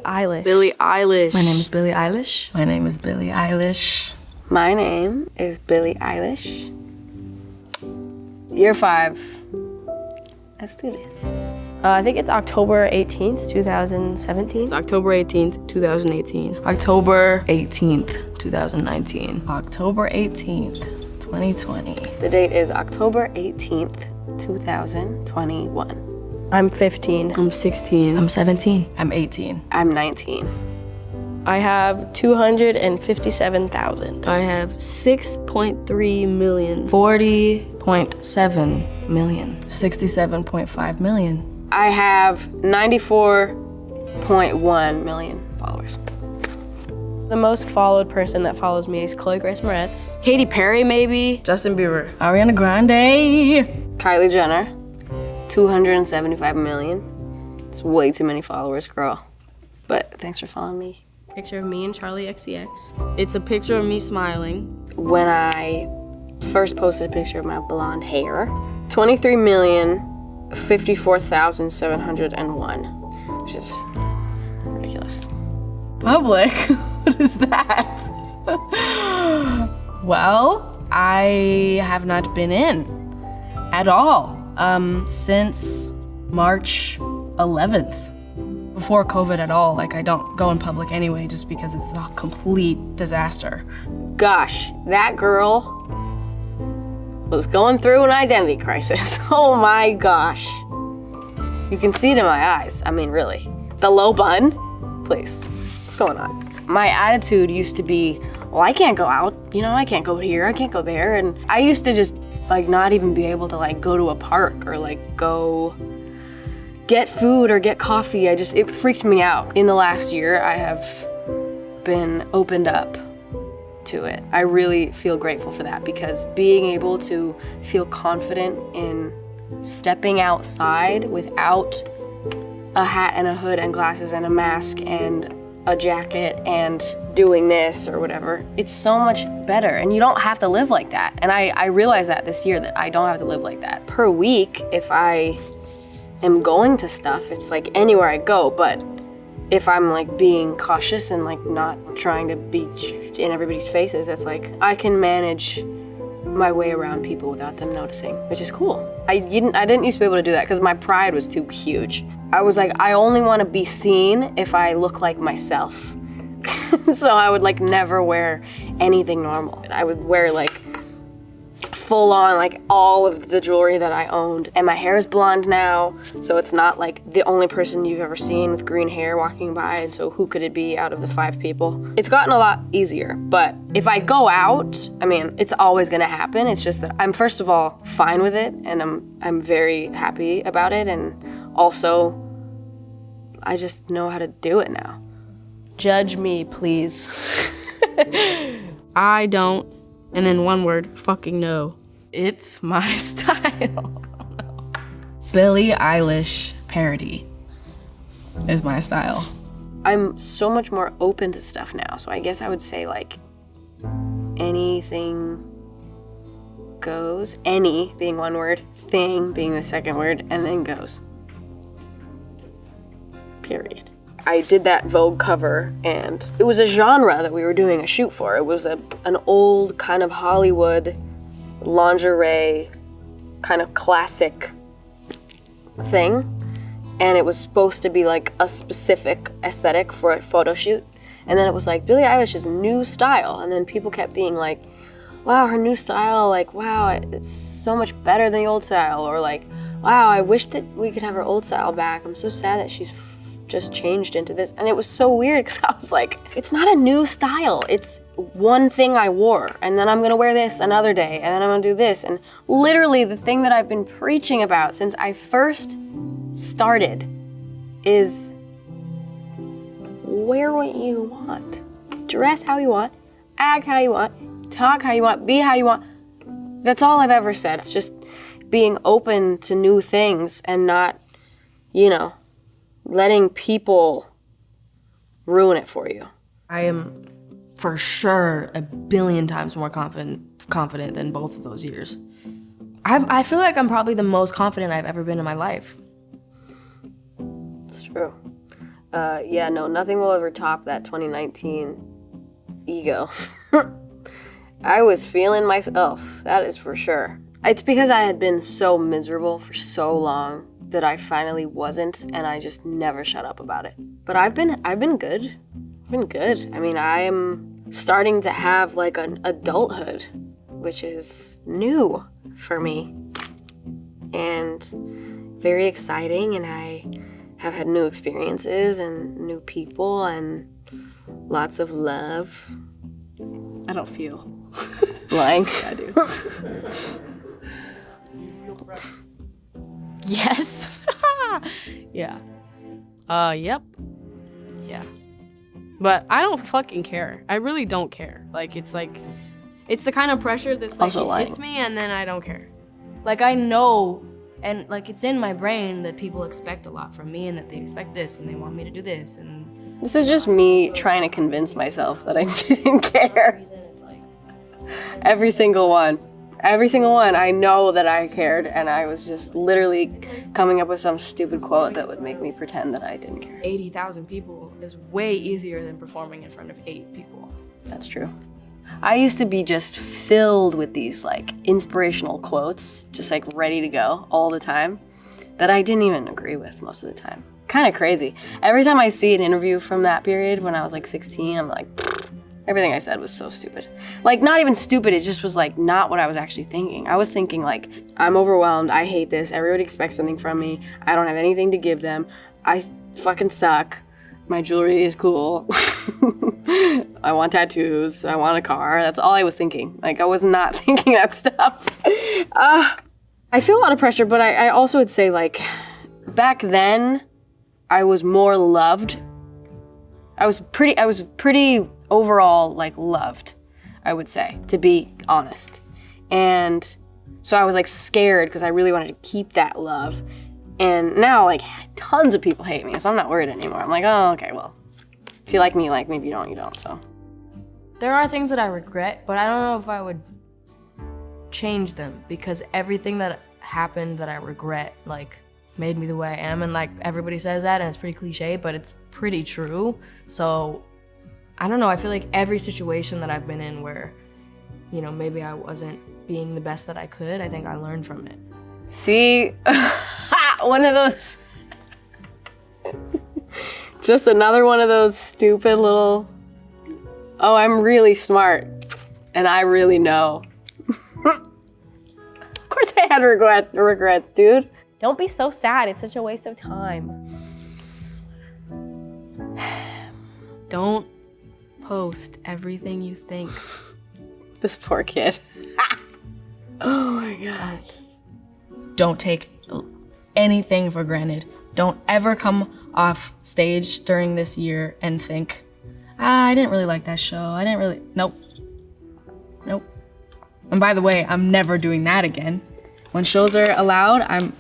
Eilish. Billie Айлиш. My name is Billie Айлиш. My name is Billie Айлиш. My name is Billie Айлиш. Year 5. Let's do this. I think it's October 18th, 2017. It's October 18th, 2018. October 18th, 2019. October 18th, 2020. The date is October 18th, 2021. I'm 15. I'm 16. I'm 17. I'm 18. I'm 19. I have 257,000. I have 6.3 million. 40.7 million. 67.5 million. I have 94.1 million followers. The most followed person that follows me is Chloe Grace Moretz. Katy Perry, maybe. Justin Bieber. Ariana Grande. Kylie Jenner. 275 million. It's way too many followers, girl. But thanks for following me. Picture of me and Charlie XCX. It's a picture of me smiling. When I first posted a picture of my blonde hair, 23,054,701, which is ridiculous. Public? What is that? Well, I have not been in at all since March 11th. Before COVID at all. Like, I don't go in public anyway just because it's a complete disaster. Gosh, that girl was going through an identity crisis. Oh my gosh. You can see it in my eyes. I mean, really. The low bun? Please, what's going on? My attitude used to be, well, I can't go out. You know, I can't go here, I can't go there. And I used to just like not even be able to like go to a park or like go get food or get coffee. It freaked me out. In the last year, I have been opened up to it. I really feel grateful for that because being able to feel confident in stepping outside without a hat and a hood and glasses and a mask and a jacket and doing this or whatever, it's so much better. And you don't have to live like that. And I realized that this year that I don't have to live like that. Per week, if I am going to stuff, it's like anywhere I go, but if I'm like being cautious and like not trying to be in everybody's faces, it's like I can manage my way around people without them noticing, which is cool. I didn't used to be able to do that because my pride was too huge. I was like, I only want to be seen if I look like myself. So I would like never wear anything normal. I would wear like full on like all of the jewelry that I owned. And my hair is blonde now, so it's not like the only person you've ever seen with green hair walking by, and so who could it be out of the 5 people? It's gotten a lot easier, but if I go out, I mean, it's always gonna happen. It's just that I'm first of all fine with it, and I'm very happy about it, and also I just know how to do it now. Judge me, please. I don't, and then one word, fucking no. It's my style. Billie Айлиш parody is my style. I'm so much more open to stuff now, so I guess I would say like anything goes. Any being one word, thing being the second word, and then goes. Period. I did that Vogue cover, and it was a genre that we were doing a shoot for. It was an old kind of Hollywood lingerie kind of classic thing, and it was supposed to be like a specific aesthetic for a photo shoot, and then it was like Billie Eilish's new style, and then people kept being like, wow, her new style, like, wow, it's so much better than the old style, or like, wow, I wish that we could have her old style back. I'm so sad that she's just changed into this. And it was so weird because I was like, it's not a new style. It's one thing I wore, and then I'm gonna wear this another day, and then I'm gonna do this. And literally the thing that I've been preaching about since I first started is wear what you want. Dress how you want, act how you want, talk how you want, be how you want. That's all I've ever said. It's just being open to new things and not, letting people ruin it for you. I am for sure a billion times more confident than both of those years. I feel like I'm probably the most confident I've ever been in my life. It's true. Yeah, no, nothing will ever top that 2019 ego. I was feeling myself, that is for sure. It's because I had been so miserable for so long that I finally wasn't, and I just never shut up about it. But I've been good. I've been good. I mean, I am starting to have like an adulthood, which is new for me and very exciting, and I have had new experiences and new people and lots of love. I don't feel. Lying? I do. Yes. Yeah. Yep. Yeah. But I don't fucking care. I really don't care. Like, it's the kind of pressure that's like, Also lying. it hits me and then I don't care. Like, I know, and like, it's in my brain that people expect a lot from me and that they expect this and they want me to do this, and This is just me trying to convince myself that I didn't care. Every single one. Every single one. I know that I cared, and I was just literally coming up with some stupid quote that would make me pretend that I didn't care. 80,000 people is way easier than performing in front of 8 people. That's true. I used to be just filled with these like inspirational quotes, just like ready to go all the time, that I didn't even agree with most of the time. Kind of crazy. Every time I see an interview from that period when I was like 16, I'm like, everything I said was so stupid. Like, not even stupid, it just was like not what I was actually thinking. I was thinking like, I'm overwhelmed, I hate this, everybody expects something from me, I don't have anything to give them, I fucking suck, my jewelry is cool, I want tattoos, I want a car, that's all I was thinking. Like, I was not thinking that stuff. I feel a lot of pressure, but I also would say like, back then, I was more loved. I was pretty overall like loved, I would say, to be honest. And so I was like scared because I really wanted to keep that love. And now like tons of people hate me, so I'm not worried anymore. I'm like, oh, okay, well, if you like me, if you don't, you don't, so. There are things that I regret, but I don't know if I would change them, because everything that happened that I regret like made me the way I am, and like everybody says that and it's pretty cliche, but it's pretty true. So I don't know, I feel like every situation that I've been in where, you know, maybe I wasn't being the best that I could, I think I learned from it. See, one of those, just another one of those stupid little, oh, I'm really smart and I really know. Of course I had regrets, dude. Don't be so sad, it's such a waste of time. Don't post everything you think. This poor kid. Oh my God. Don't take anything for granted. Don't ever come off stage during this year and think, I didn't really like that show. Nope. Nope. And by the way, I'm never doing that again. When shows are allowed,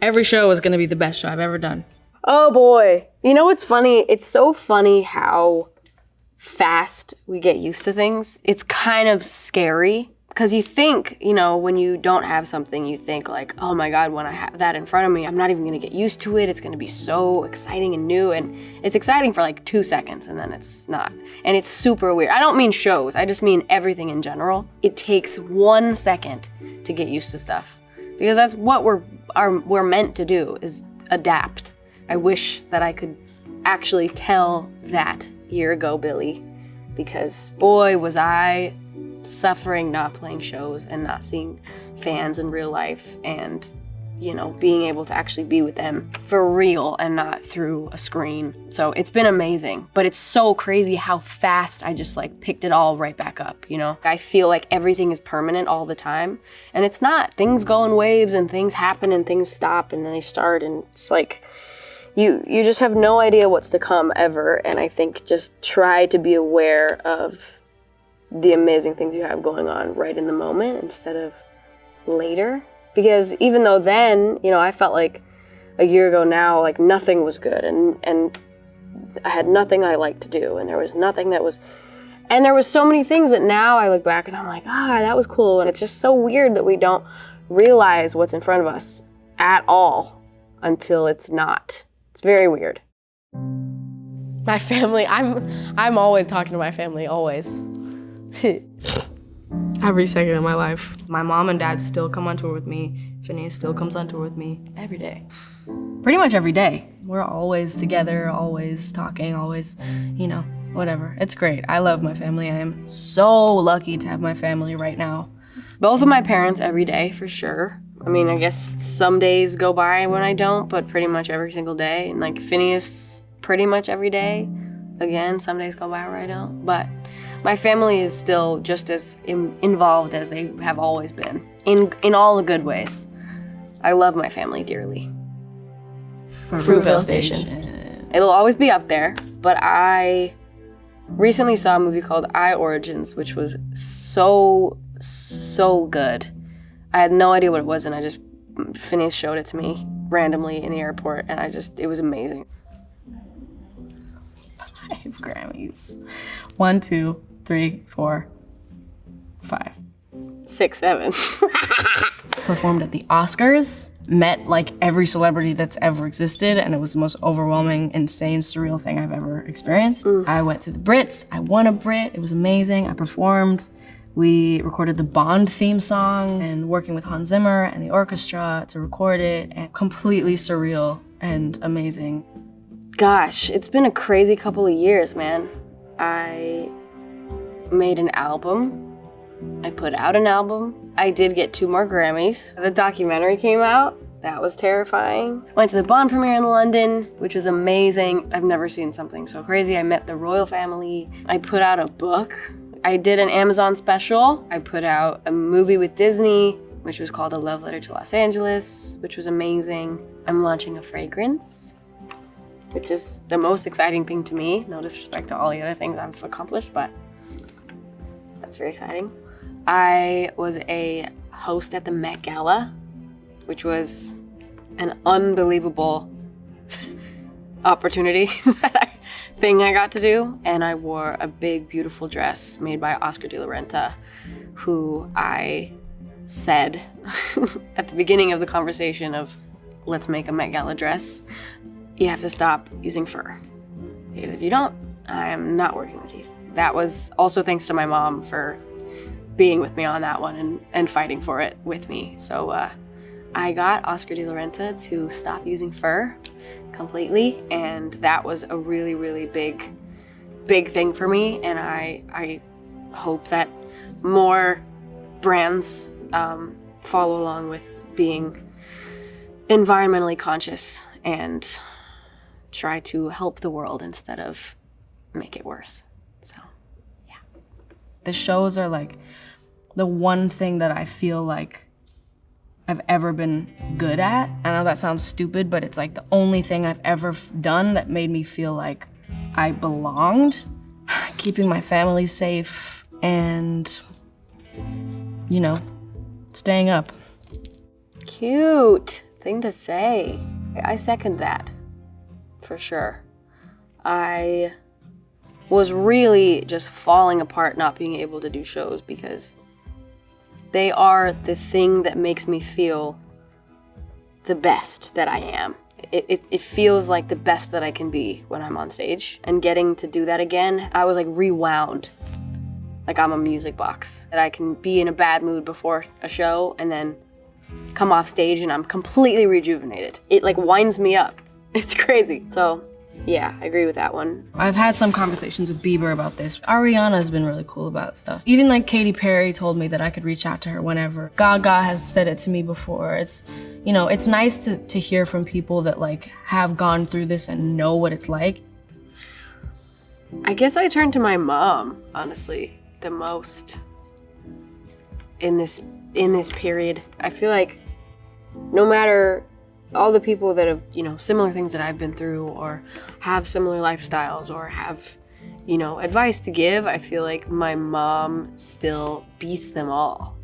every show is gonna be the best show I've ever done. Oh boy. You know what's funny? It's so funny how fast we get used to things. It's kind of scary because you think, you know, when you don't have something, you think like, oh my God, when I have that in front of me, I'm not even gonna get used to it. It's gonna be so exciting and new. And it's exciting for like 2 seconds and then it's not. And it's super weird. I don't mean shows, I just mean everything in general. It takes 1 second to get used to stuff because that's what we're meant to do, is adapt. I wish that I could actually tell that year ago Billy, because boy was I suffering not playing shows and not seeing fans in real life and, you know, being able to actually be with them for real and not through a screen. So it's been amazing, but it's so crazy how fast I just like picked it all right back up, you know? I feel like everything is permanent all the time, and it's not. Things go in waves and things happen and things stop and then they start, and it's like, you just have no idea what's to come ever, and I think just try to be aware of the amazing things you have going on right in the moment instead of later. Because even though then, you know, I felt like a year ago now, like nothing was good and I had nothing I liked to do, and there was nothing that was, and there was so many things that now I look back and I'm like, that was cool. And it's just so weird that we don't realize what's in front of us at all until it's not. It's very weird. My family, I'm always talking to my family, always. Every second of my life. My mom and dad still come on tour with me. Phineas still comes on tour with me every day. Pretty much every day. We're always together, always talking, always, you know, whatever. It's great. I love my family. I am so lucky to have my family right now. Both of my parents every day, for sure. I mean, I guess some days go by when I don't, but pretty much every single day. And like Phineas, pretty much every day. Again, some days go by where I don't. But my family is still just as involved as they have always been, in all the good ways. I love my family dearly. Fruitvale Station. It'll always be up there, but I recently saw a movie called I Origins, which was so good. I had no idea what it was, and Phineas showed it to me randomly in the airport, and it was amazing. 5 Grammys. 1, 2, 3, 4, 5. 6, 7. Performed at the Oscars, met like every celebrity that's ever existed, and it was the most overwhelming, insane, surreal thing I've ever experienced. I went to the Brits, I won a Brit, it was amazing, I performed. We recorded the Bond theme song and working with Hans Zimmer and the orchestra to record it, and completely surreal and amazing. Gosh, it's been a crazy couple of years, man. I made an album. I put out an album. I did get 2 more Grammys. The documentary came out. That was terrifying. Went to the Bond premiere in London, which was amazing. I've never seen something so crazy. I met the royal family. I put out a book. I did an Amazon special. I put out a movie with Disney, which was called A Love Letter to Los Angeles, which was amazing. I'm launching a fragrance, which is the most exciting thing to me. No disrespect to all the other things I've accomplished, but that's very exciting. I was a host at the Met Gala, which was an unbelievable opportunity thing I got to do. And I wore a big, beautiful dress made by Oscar de la Renta, who I said at the beginning of the conversation of, let's make a Met Gala dress, you have to stop using fur. Because if you don't, I am not working with you. That was also thanks to my mom for being with me on that one and fighting for it with me. So I got Oscar de la Renta to stop using fur completely, and that was a really, really big thing for me, and I hope that more brands follow along with being environmentally conscious and try to help the world instead of make it worse. So, yeah. The shows are like the one thing that I feel like I've ever been good at. I know that sounds stupid, but it's like the only thing I've ever done that made me feel like I belonged. Keeping my family safe and, you know, staying up. Cute thing to say. I second that, for sure. I was really just falling apart not being able to do shows because they are the thing that makes me feel the best that I am. It feels like the best that I can be when I'm on stage. And getting to do that again, I was like rewound. Like I'm a music box. That I can be in a bad mood before a show and then come off stage and I'm completely rejuvenated. It like winds me up. It's crazy. So yeah, I agree with that one. I've had some conversations with Bieber about this. Ariana's been really cool about stuff. Even like Katy Perry told me that I could reach out to her whenever. Gaga has said it to me before. It's, you know, it's nice to hear from people that like have gone through this and know what it's like. I guess I turned to my mom, honestly, the most in this period. I feel like no matter all the people that have, you know, similar things that I've been through or have similar lifestyles or have, you know, advice to give, I feel like my mom still beats them all.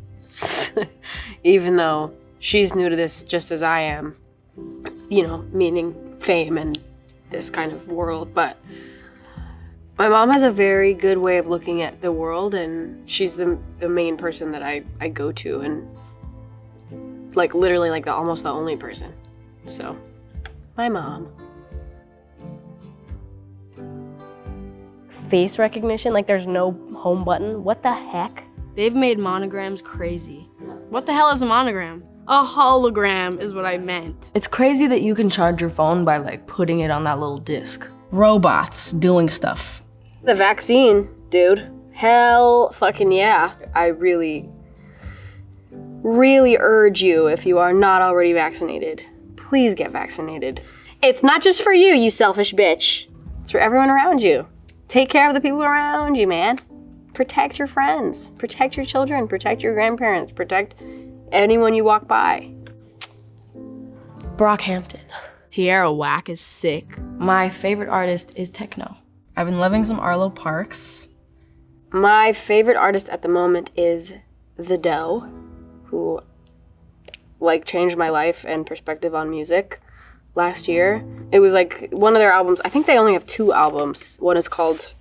Even though she's new to this just as I am, you know, meaning fame and this kind of world. But my mom has a very good way of looking at the world, and she's the main person that I go to, and like literally like almost the only person. So, my mom. face recognition. Like there's no home button. What the heck? They've made monograms crazy. What the hell is a monogram? A hologram is what I meant. It's crazy that you can charge your phone by like putting it on that little disc. Robots doing stuff. The vaccine, dude. Hell fucking yeah. I really urge you, if you are not already vaccinated, please get vaccinated. It's not just for you, you selfish bitch. It's for everyone around you. Take care of the people around you, man. Protect your friends, protect your children, protect your grandparents, protect anyone you walk by. Brockhampton. Tierra Whack is sick. My favorite artist is techno. I've been loving some Arlo Parks. My favorite artist at the moment is The Doe, who like changed my life and perspective on music last year. It was like one of their albums. I think they only have 2 albums. One is called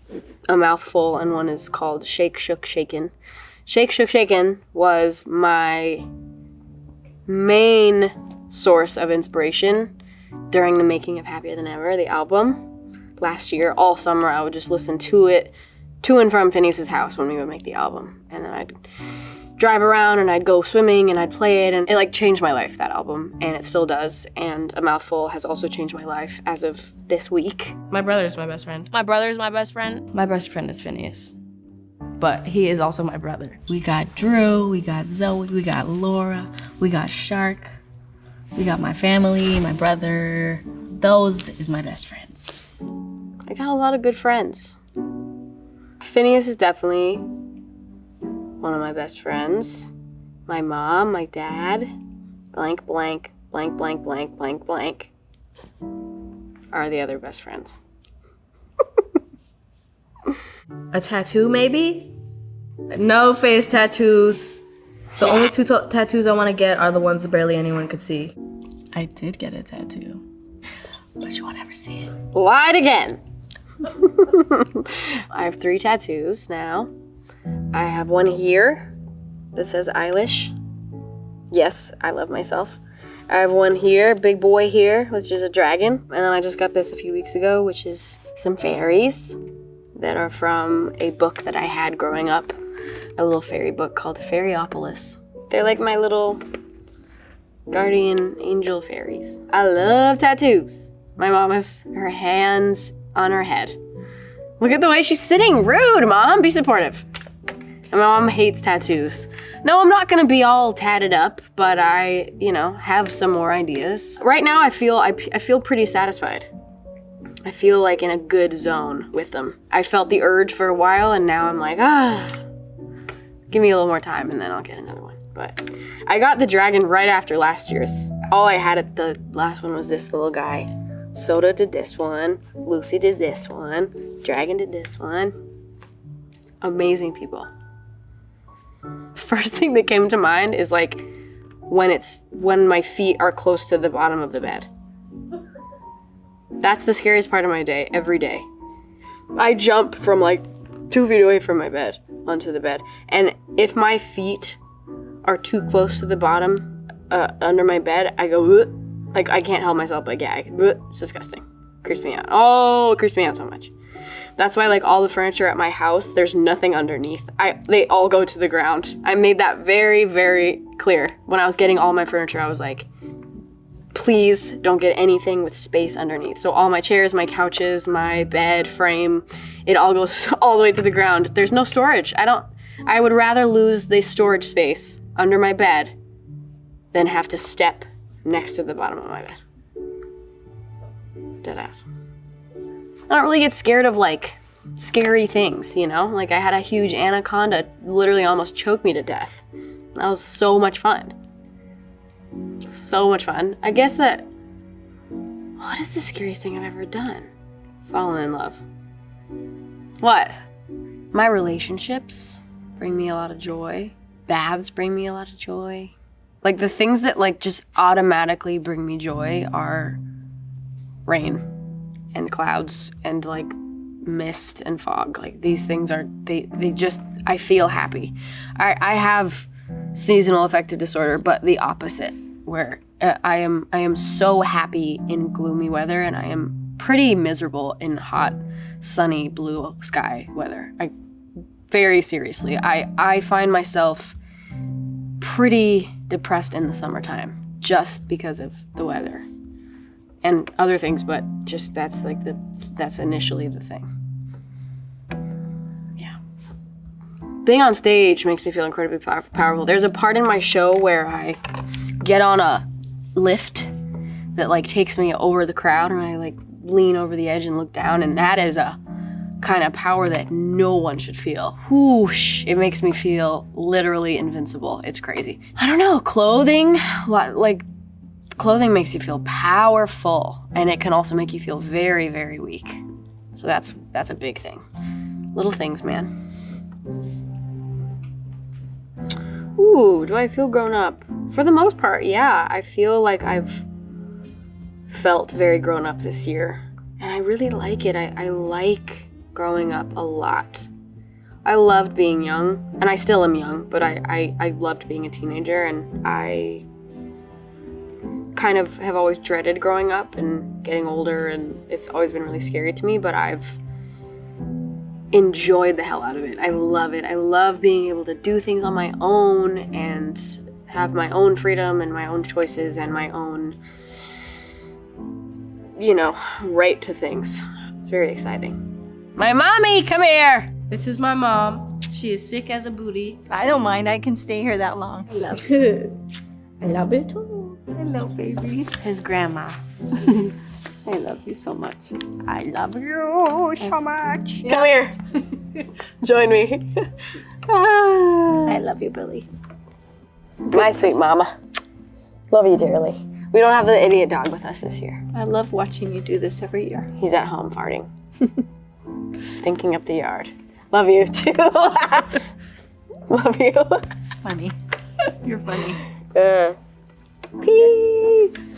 A Mouthful and one is called Shake, Shook, Shaken. Shake, Shook, Shaken was my main source of inspiration during the making of Happier Than Ever, the album. Last year, all summer, I would just listen to it to and from Phineas's house when we would make the album. And then I'd drive around and I'd go swimming and I'd play it, and it like changed my life, that album, and it still does. And A Mouthful has also changed my life as of this week. My brother's my best friend. My brother's my best friend. My best friend is Phineas, but he is also my brother. We got Drew, we got Zoe, we got Laura, we got Shark, we got my family, my brother. Those is my best friends. I got a lot of good friends. Phineas is definitely one of my best friends. My mom, my dad, blank, blank, blank, blank, blank, blank, blank, are the other best friends. A tattoo, maybe? No face tattoos. The only 2 tattoos I want to get are the ones that barely anyone could see. I did get a tattoo, but you won't ever see it. Lied again. I have 3 tattoos now. I have one here that says Eilish. Yes, I love myself. I have one here, big boy here, which is a dragon. And then I just got this a few weeks ago, which is some fairies that are from a book that I had growing up, a little fairy book called Fairyopolis. They're like my little guardian angel fairies. I love tattoos. My mom has her hands on her head. Look at the way she's sitting. Rude, Mom. Be supportive. And my mom hates tattoos. No, I'm not gonna be all tatted up, but I, have some more ideas. Right now, I feel pretty satisfied. I feel like in a good zone with them. I felt the urge for a while, and now I'm like, give me a little more time, and then I'll get another one. But I got the dragon right after last year's. All I had at the last one was this little guy. Soda did this one, Lucy did this one, Dragon did this one. Amazing people. First thing that came to mind is like when my feet are close to the bottom of the bed. That's the scariest part of my day, every day. I jump from like 2 feet away from my bed onto the bed. And if my feet are too close to the bottom under my bed, I go, ugh. Like I can't help myself but gag. Ugh. It's disgusting. Creeps me out. Oh, it creeps me out so much. That's why like all the furniture at my house, there's nothing underneath. They all go to the ground. I made that very, very clear. When I was getting all my furniture, I was like, please don't get anything with space underneath. So all my chairs, my couches, my bed frame, it all goes all the way to the ground. There's no storage. I would rather lose the storage space under my bed than have to step next to the bottom of my bed. Deadass. I don't really get scared of like scary things, Like I had a huge anaconda literally almost choke me to death. That was so much fun. So much fun. I guess what is the scariest thing I've ever done? Fallen in love. What? My relationships bring me a lot of joy. Baths bring me a lot of joy. Like the things that like just automatically bring me joy are rain and clouds and like mist and fog. Like these things are, they just, I feel happy. I have seasonal affective disorder, but the opposite, where I am so happy in gloomy weather, and I am pretty miserable in hot, sunny, blue sky weather. Very seriously, I find myself pretty depressed in the summertime just because of the weather and other things, but just that's initially the thing. Yeah. Being on stage makes me feel incredibly powerful. There's a part in my show where I get on a lift that like takes me over the crowd and I like lean over the edge and look down, and that is a kind of power that no one should feel. Whoosh, it makes me feel literally invincible. It's crazy. I don't know, clothing makes you feel powerful, and it can also make you feel very, very weak. So that's a big thing. Little things, man. Ooh, do I feel grown up? For the most part, yeah. I feel like I've felt very grown up this year, and I really like it. I like growing up a lot. I loved being young, and I still am young, but I loved being a teenager, and I kind of have always dreaded growing up and getting older, and it's always been really scary to me, but I've enjoyed the hell out of it. I love it. I love being able to do things on my own and have my own freedom and my own choices and my own, right to things. It's very exciting. My mommy, come here. This is my mom. She is sick as a booty. I don't mind. I can stay here that long. I love it. I love it too. Hello, baby. His grandma. I love you so much. I love you so much. Come here. Join me. I love you, Billy. My sweet mama. Love you dearly. We don't have the idiot dog with us this year. I love watching you do this every year. He's at home farting. Stinking up the yard. Love you too. Love you. Funny. You're funny. Peace.